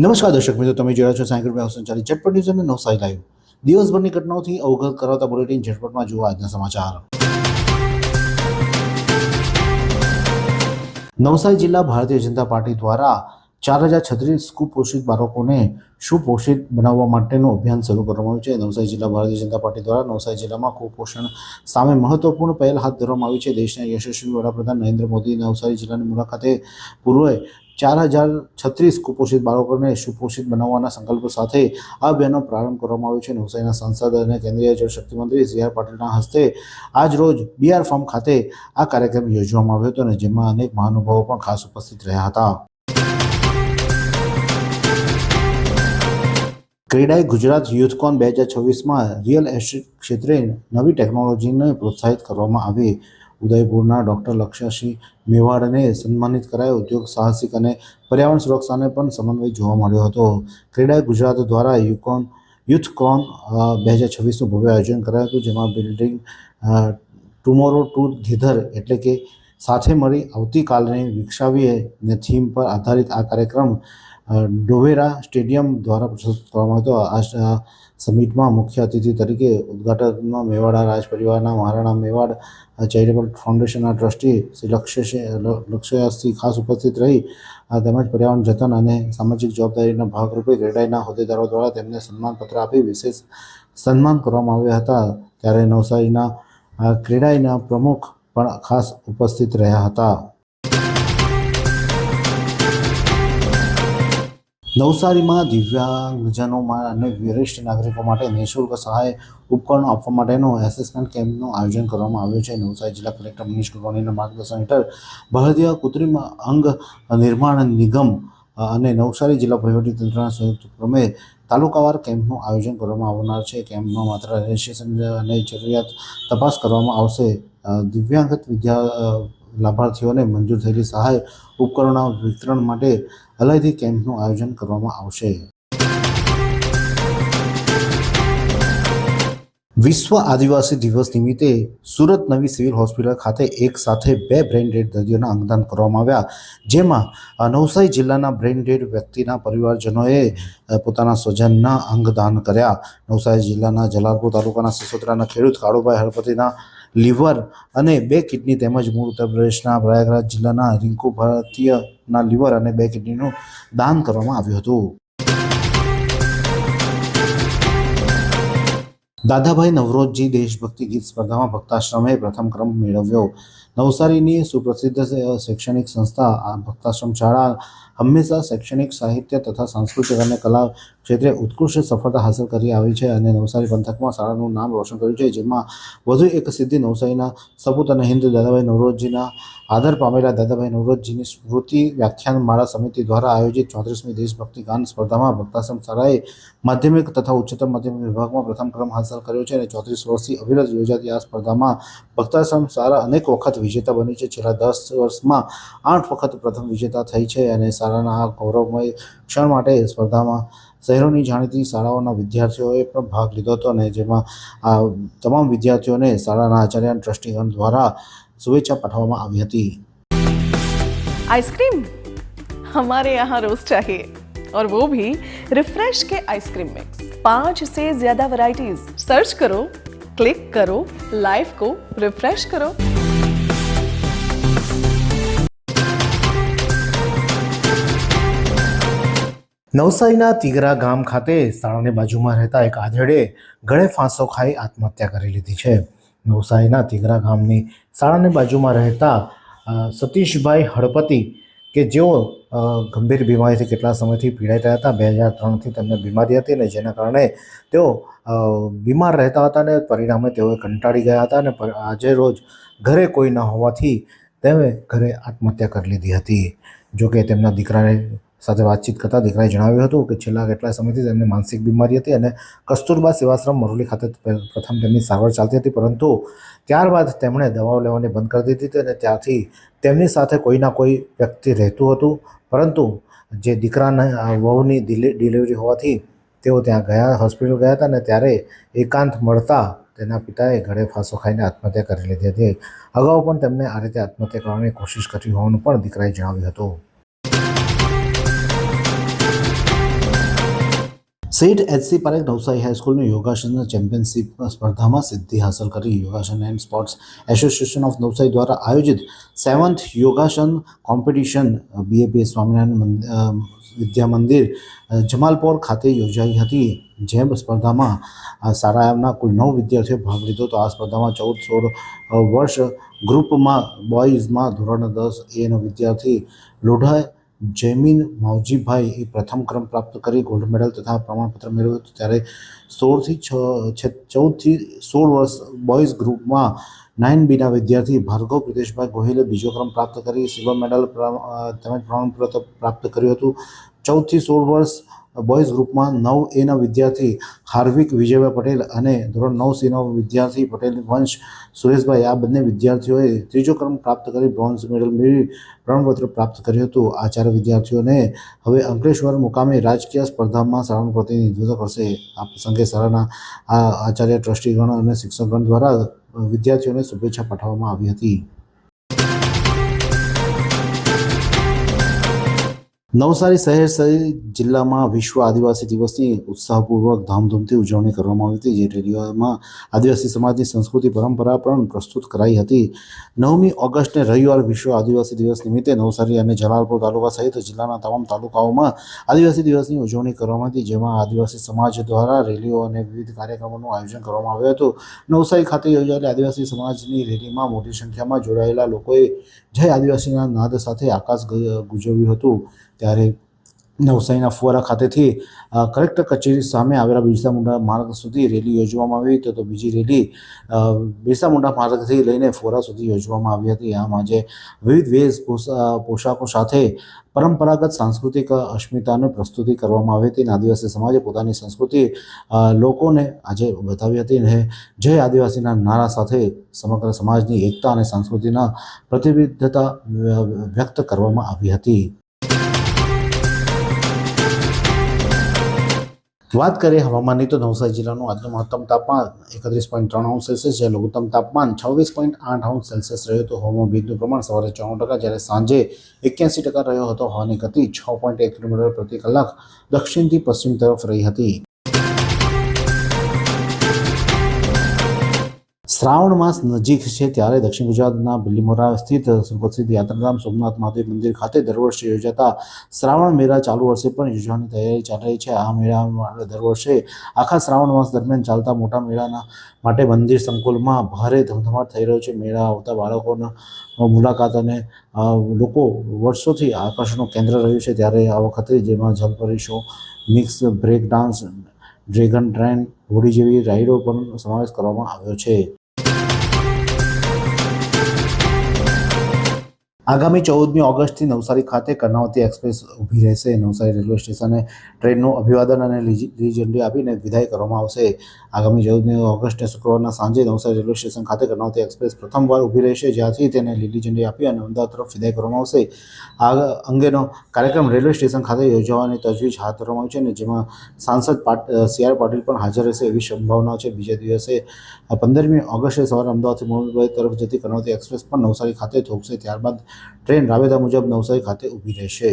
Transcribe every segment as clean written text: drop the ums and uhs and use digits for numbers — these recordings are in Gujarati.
નમસ્કાર દર્શક મિત્રો, તમે જોયા છો સાયકલ વ્યવહાર સંચાલિત ઝટપટ ન્યૂઝ અને નવસારી લાઈવ. દિવસભરની ઘટનાઓથી અવગત કરાવતા બુલેટિન ઝટપટમાં જુઓ આજના સમાચાર. નવસારી જિલ્લા ભારતીય જનતા પાર્ટી દ્વારા 4036 કુપોષિત બાળકોને સુપોષિત બનાવવા માટેનું અભિયાન શરૂ કરવામાં આવ્યું છે. નવસારી જિલ્લા ભારતીય જનતા પાર્ટી દ્વારા નવસારી જિલ્લામાં કુપોષણ સામે મહત્વપૂર્ણ પહેલ હાથ ધરવામાં આવી છે. દેશના યશસ્વી વડાપ્રધાન નરેન્દ્ર મોદી નવસારી જિલ્લાની મુલાકાતે પૂર્વે 4036 કુપોષિત બાળકોને સુપોષિત બનાવવાના સંકલ્પ સાથે આ અભિયાનનો પ્રારંભ કરવામાં આવ્યો છે. નવસારીના સાંસદ અને કેન્દ્રીય જળશક્તિ મંત્રી સી.આર. પાટીલના હસ્તે આજ રોજ બીઆર ફાર્મ ખાતે આ કાર્યક્રમ યોજવામાં આવ્યો હતો અને જેમાં અનેક મહાનુભાવો પણ ખાસ ઉપસ્થિત રહ્યા હતા. ક્રેડાઈ ગુજરાત યુથકોન 2026માં રિયલ એસ્ટેટ ક્ષેત્રે નવી ટેકનોલોજીને પ્રોત્સાહિત કરવામાં આવી. ઉદયપુરના ડોક્ટર લક્ષ્યસિંહ મેવાડને સન્માનિત કરાયા. ઉદ્યોગ સાહસિક અને પર્યાવરણ સુરક્ષાને પણ સમન્વય જોવા મળ્યો હતો. ક્રેડાઈ ગુજરાત દ્વારા યુથકોન 2026નું ભવ્ય આયોજન કરાયું હતું, જેમાં બિલ્ડિંગ ટુમોરો ટુગેધર એટલે કે સાથે મળી આવતીકાલને વિકસાવીએ થીમ પર આધારિત આ કાર્યક્રમ ડોવેરા સ્ટેડિયમ દ્વારા પ્રસ્તુત કરવામાં આવ્યો હતો. આ સમિટમાં મુખ્ય અતિથિ તરીકે ઉદ્ઘાટનમાં મેવાડા રાજ પરિવારના મહારાણા મેવાડ ચેરિટેબલ ફાઉન્ડેશનના ટ્રસ્ટી શ્રી લક્ષ્યસિંહ ખાસ ઉપસ્થિત રહી તેમજ પર્યાવરણ જતન અને સામાજિક જવાબદારીના ભાગરૂપે ક્રેડાઈના હોદ્દેદારો દ્વારા તેમને સન્માનપત્ર આપી વિશેષ સન્માન કરવામાં આવ્યા હતા. ત્યારે નવસારીના ક્રેડાઈના પ્રમુખ પણ ખાસ ઉપસ્થિત રહ્યા હતા. નવસારીમાં દિવ્યાંગજનો અને વરિષ્ઠ નાગરિકો માટે નિઃશુલ્ક સહાય ઉપકરણો આપવા માટેનો એસેસમેન્ટ કેમ્પનું આયોજન કરવામાં આવ્યું છે. નવસારી જિલ્લા કલેક્ટર મનીષ ગુરવાણીના માર્ગદર્શન હેઠળ ભારતીય કૃત્રિમ અંગ નિર્માણ નિગમ અને નવસારી જિલ્લા વહીવટીતંત્રના સંયુક્ત ઉપક્રમે તાલુકાવાર કેમ્પનું આયોજન કરવામાં આવનાર છે. કેમ્પમાં માત્ર રજિસ્ટ્રેશન અને જરૂરિયાત તપાસ કરવામાં આવશે. દિવ્યાંગત લાભાર્થીઓને મંજૂર થયેલી સહાય ઉપકરણોના વિતરણ માટે અલગથી કેમ્પનું આયોજન કરવામાં આવશે. વિશ્વ આદિવાસી દિવસ નિમિત્તે સુરત નવી સિવિલ હોસ્પિટલ ખાતે એક સાથે 2 બ્રેઇન ડેડ દર્દીઓના અંગદાન કરવામાં આવ્યા, જેમાં નવસારી જિલ્લાના બ્રેઇન ડેડ વ્યક્તિના પરિવારજનોએ પોતાના સ્વજનના અંગદાન કર્યા. નવસારી જિલ્લાના જલાલપુર તાલુકાના સિસોદરાના ખેડૂત કાળુભાઈ હળપતિના લીવર અને 2 કિડની તેમજ મૂળ ઉત્તર પ્રદેશના પ્રયાગરાજ જિલ્લાના રિંકુ ભારતીયના લીવર અને 2 કિડનીનું દાન કરવામાં આવ્યું હતું. દાદાભાઈ નવરોજી દેશભક્તિ ગીત સ્પર્ધામાં ભક્તાશ્રમે પ્રથમ ક્રમ મેળવ્યો. નવસારીની સુપ્રસિદ્ધ શૈક્ષણિક સંસ્થા ભક્તાશ્રમ શાળા હંમેશા શૈક્ષણિક, સાહિત્ય તથા સાંસ્કૃતિક અને કલા ક્ષેત્રે ઉત્કૃષ્ટ સફળતા હાંસલ કરી આવી છે અને નવસારી પંથકમાં શાળાનું નામ રોશન કર્યું છે. જેમાં વધુ એક સિદ્ધિ નવસારીના સપૂત અને હિન્દ દાદાભાઈ નવરોજીના આદર પામેલા દાદાભાઈ નવરોજીની સ્મૃતિ વ્યાખ્યાન માળા સમિતિ દ્વારા આયોજિત 34મી દેશભક્તિ ગાન સ્પર્ધામાં ભક્તાશ્રમ શાળાએ માધ્યમિક તથા ઉચ્ચતર માધ્યમિક વિભાગમાં પ્રથમ ક્રમ હાંસલ કર્યો છે અને 34 વર્ષથી અવિરત યોજાતી આ સ્પર્ધામાં ભક્તાશ્રમ શાળા અનેક વખત વિજેતા બની છે. છેલ્લા 10 વર્ષમાં 8 વખત પ્રથમ વિજેતા થઈ છે અને શાળાના આ ગૌરવમય ક્ષણ માટે સ્પર્ધામાં શહેરોની જાણીતી શાળાઓના વિદ્યાર્થીઓએ પણ ભાગ લીધો હતો અને જેમાં આ તમામ વિદ્યાર્થીઓને શાળાના આચાર્ય અને ટ્રસ્ટીગણ દ્વારા शुभेच्छा पाठवामां आवी हती. आइसक्रीम हमारे यहाँ रोज चाहिए और वो भी रिफ्रेश के आइसक्रीम मिक्स. 5 से ज्यादा वैरायटीज. सर्च करो, क्लिक करो, लाइफ को रिफ्रेश करो. નવસારીના તીગરા ગામ ખાતે શાળાની બાજુમાં રહેતા એક આધેડે ગળે ફાંસો ખાઈ આત્મહત્યા કરી લીધી છે. નવસારીના તીગરા ગામની શાળાની બાજુમાં રહેતા સતીશભાઈ હળપતિ કે જેઓ ગંભીર બીમારીથી કેટલા સમયથી પીડાતા હતા. 2003થી તેમને બીમારી હતી અને જેના કારણે તેઓ બીમાર રહેતા હતા અને પરિણામે તેઓ કંટાળી ગયા હતા અને આજે રોજ ઘરે કોઈ ન હોવાથી તેમણે ઘરે આત્મહત્યા કરી લીધી હતી. જોકે તેમના દીકરાને સાથે વાતચીત કરતાં દીકરાએ જણાવ્યું હતું કે છેલ્લા કેટલા સમયથી તેમને માનસિક બીમારી હતી અને કસ્તુરબા સેવાશ્રમ મરોલી ખાતે પ્રથમ તેમની સારવાર ચાલતી હતી, પરંતુ ત્યારબાદ તેમણે દવાઓ લેવાની બંધ કરી દીધી હતી અને ત્યારથી તેમની સાથે કોઈના કોઈ વ્યક્તિ રહેતું હતું. પરંતુ જે દીકરાના વહુની ડિલિવરી હોવાથી તેઓ ત્યાં ગયા, હોસ્પિટલ ગયા હતા અને ત્યારે એકાંત મળતા તેના પિતાએ ગળે ફાંસો ખાઈને આત્મહત્યા કરી લીધી હતી. અગાઉ પણ તેમને આ રીતે આત્મહત્યા કરવાની કોશિશ કરી હોવાનું પણ દીકરાએ જણાવ્યું હતું. સેઠ એચસી પારેખ નવસારી હાઈસ્કૂલની યોગાસન ચેમ્પિયનશિપ સ્પર્ધામાં સિદ્ધિ હાંસલ કરી યોગાસન and sports association of Navsari દ્વારા આયોજિત 7th યોગાસન કોમ્પિટિશન બીએપીએસ સ્વામિનારાયણ વિદ્યા મંદિર જમાલપોર ખાતે યોજાઈ હતી. જેમ સ્પર્ધામાં શાળાના કુલ 9 વિદ્યાર્થીઓ ભાગ લીધો તો આ સ્પર્ધામાં 14-16 વર્ષ ગ્રુપમાં બોયઝમાં ધોરણ 10 એનો વિદ્યાર્થી લોઢા જૈમિન માવજીભાઈ એ પ્રથમ ક્રમ પ્રાપ્ત કરી ગોલ્ડ મેડલ તથા પ્રમાણપત્ર મેળવ્યું હતું. ત્યારે 14 વર્ષ બોયઝ ગ્રુપમાં 9બીના વિદ્યાર્થી ભાર્ગવ પ્રિતેશભાઈ ગોહિલે બીજો ક્રમ પ્રાપ્ત કરી સિલ્વર મેડલ તેમજ પ્રમાણપત્ર પ્રાપ્ત કર્યું હતું. 14 વર્ષ બોયઝ ગ્રુપમાં 9એના વિદ્યાર્થી હાર્વિક વિજયભાઈ પટેલ અને ધોરણ 9Cનો વિદ્યાર્થી પટેલ વંશ સુરેશભાઈ આ બંને વિદ્યાર્થીઓએ ત્રીજો ક્રમ પ્રાપ્ત કરી બ્રોન્ઝ મેડલ મેળવી પ્રમાણપત્ર પ્રાપ્ત કર્યું હતું. આ 4 વિદ્યાર્થીઓને હવે અંકલેશ્વર મુકામે રાજકીય સ્પર્ધામાં શાળાનું પ્રતિનિધિત્વ કરશે. આ પ્રસંગે શાળાના આચાર્ય ટ્રસ્ટીગણ અને શિક્ષકગણ દ્વારા વિદ્યાર્થીઓને શુભેચ્છા પાઠવવામાં આવી હતી. નવસારી શહેર સહિત જિલ્લામાં વિશ્વ આદિવાસી દિવસની ઉત્સાહપૂર્વક ધામધૂમથી ઉજવણી કરવામાં આવી હતી. જે રેલીઓમાં આદિવાસી સમાજની સંસ્કૃતિ પરંપરા પણ પ્રસ્તુત કરાઈ હતી. 9મી ઓગસ્ટને રવિવાર વિશ્વ આદિવાસી દિવસ નિમિત્તે નવસારી અને જલાલપોર તાલુકા સહિત જિલ્લાના તમામ તાલુકાઓમાં આદિવાસી દિવસની ઉજવણી કરવામાં હતી. જેમાં આદિવાસી સમાજ દ્વારા રેલીઓ અને વિવિધ કાર્યક્રમોનું આયોજન કરવામાં આવ્યું હતું. નવસારી ખાતે યોજાયેલી આદિવાસી સમાજની રેલીમાં મોટી સંખ્યામાં જોડાયેલા લોકોએ જય આદિવાસીના નાદ સાથે આકાશ ગુંજવ્યું હતું. ત્યારે નવસારીના ફુવારા ખાતેથી કલેક્ટર કચેરી સામે આવેલા બિરસા મુંડા માર્ગ સુધી રેલી યોજવામાં આવી હતી. તો બીજી રેલી બિરસા મુંડા માર્ગથી લઈને ફુવારા સુધી યોજવામાં આવી હતી. આમ આજે વિવિધ પોશાકો સાથે પરંપરાગત સાંસ્કૃતિક અસ્મિતાની પ્રસ્તુતિ કરવામાં આવી હતી. આદિવાસી સમાજે પોતાની સંસ્કૃતિ લોકોને આજે બતાવી હતી અને જય આદિવાસીના નારા સાથે સમગ્ર સમાજની એકતા અને સંસ્કૃતિના પ્રતિબદ્ધતા વ્યક્ત કરવામાં આવી હતી. વાત કરીએ હવામાનની તો નવસારી જિલ્લાનું આજનું મહત્તમ તાપમાન 31.3°C જ્યારે લઘુત્તમ તાપમાન 26.8°C રહ્યું હતું. હવામાં ભેજનું પ્રમાણ સવારે 94% જ્યારે સાંજે 81% રહ્યો હતો. હવાની ગતિ 6.1 કિલોમીટર પ્રતિ કલાક દક્ષિણથી પશ્ચિમ તરફ રહી હતી. શ્રાવણ માસ નજીક છે ત્યારે દક્ષિણ ગુજરાતના બિલીમોરા સ્થિત સુપ્રસિદ્ધ યાત્રાધામ સોમનાથ મહાદેવ મંદિર ખાતે દર વર્ષે યોજાતા શ્રાવણ મેળા ચાલુ વર્ષે પણ યોજવાની તૈયારી ચાલી રહી છે. આ મેળા દર વર્ષે આખા શ્રાવણ માસ દરમિયાન ચાલતા મોટા મેળાના માટે મંદિર સંકુલમાં ભારે ધમધમાટ થઈ રહ્યો છે. મેળા આવતા બાળકોના મુલાકાત અને લોકો વર્ષોથી આકર્ષણનું કેન્દ્ર રહ્યું છે. ત્યારે આ વખતે જેમાં જલપરી show, mix break dance, dragon train, હોડી જેવી રાઇડો પણ સમાવેશ કરવામાં આવ્યો છે. આગામી 14મી ઓગસ્ટથી નવસારી ખાતે કર્ણાવતી એક્સપ્રેસ ઊભી રહેશે. નવસારી રેલવે સ્ટેશને ટ્રેનનું અભિવાદન અને લીલી ઝંડી આપીને વિદાય કરવામાં આવશે. આગામી 14મી ઓગસ્ટે શુક્રવારના સાંજે નવસારી રેલવે સ્ટેશન ખાતે કર્ણાવતી એક્સપ્રેસ પ્રથમવાર ઊભી રહેશે, જ્યાંથી તેને લીલી ઝંડી આપી અને અમદાવાદ તરફ વિદાય કરવામાં આવશે. આ અંગેનો કાર્યક્રમ રેલવે સ્ટેશન ખાતે યોજવાની તજવીજ હાથ ધરવામાં આવી છે અને જેમાં સાંસદ CR પાટીલ પણ હાજર રહેશે એવી સંભાવના છે. બીજા દિવસે 15મી ઓગસ્ટે સવારે અમદાવાદથી મુંબઈ તરફ જતી કર્ણાવતી એક્સપ્રેસ પણ નવસારી ખાતે થોભશે. ત્યારબાદ ટ્રેન રાબેતા મુજબ નવસારી ખાતે ઊભી રહેશે.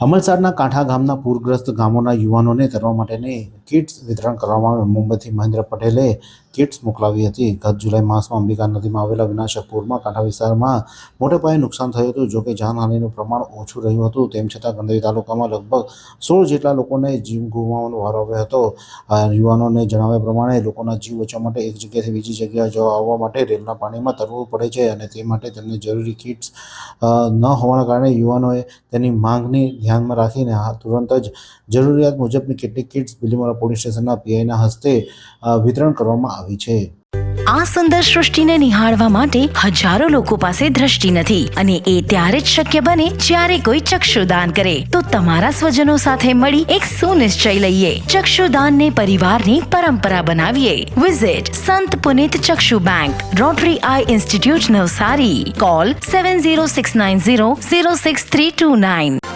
અમલસાડના કાંઠા ગામના પૂરગ્રસ્ત ગામોના યુવાનોને તરવા માટેની કિટ્સ વિતરણ કરવામાં આવ્યું. મુંબઈથી મહેન્દ્ર પટેલે કિટ્સ મોકલાવી હતી. ગત જુલાઈ માસમાં અંબિકા નદીમાં આવેલા વિનાશક પૂરમાં કાંઠા વિસ્તારમાં મોટે પાયે નુકસાન થયું હતું. જોકે જાનહાનિનું પ્રમાણ ઓછું રહ્યું હતું. તેમ છતાં ગંડોઈ તાલુકામાં લગભગ 16 જેટલા લોકોને જીવ ગુમાવવાનો વારો આવ્યો હતો. યુવાનોને જણાવ્યા પ્રમાણે લોકોના જીવ બચાવવા માટે એક જગ્યાએથી બીજી જગ્યાએ જવા આવવા માટે રેલના પાણીમાં તરવું પડે છે અને તે માટે તેમને જરૂરી કિટ્સ ન હોવાના કારણે યુવાનોએ તેની માંગની ધ્યાનમાં રાખીને તુરંત જ જરૂરિયાત મુજબની કેટલીક કિટ્સ બિલીમોરા પોલીસ સ્ટેશનના PIના હસ્તે વિતરણ કરવામાં આવી છે. આ સુંદર સૃષ્ટિને નિહાળવા માટે હજારો લોકો પાસે દ્રષ્ટિ નથી અને એ ત્યારે જ શક્ય બને જ્યારે કોઈ ચક્ષુદાન કરે. તો તમારા સ્વજનો સાથે મળી એક સુનિશ્ચય લઈએ. ચક્ષુદાનને પરિવારની પરંપરા બનાવીએ. Visit Sant Punit Chakshu bank, Rotary eye institute Navsari. Call 7069006329.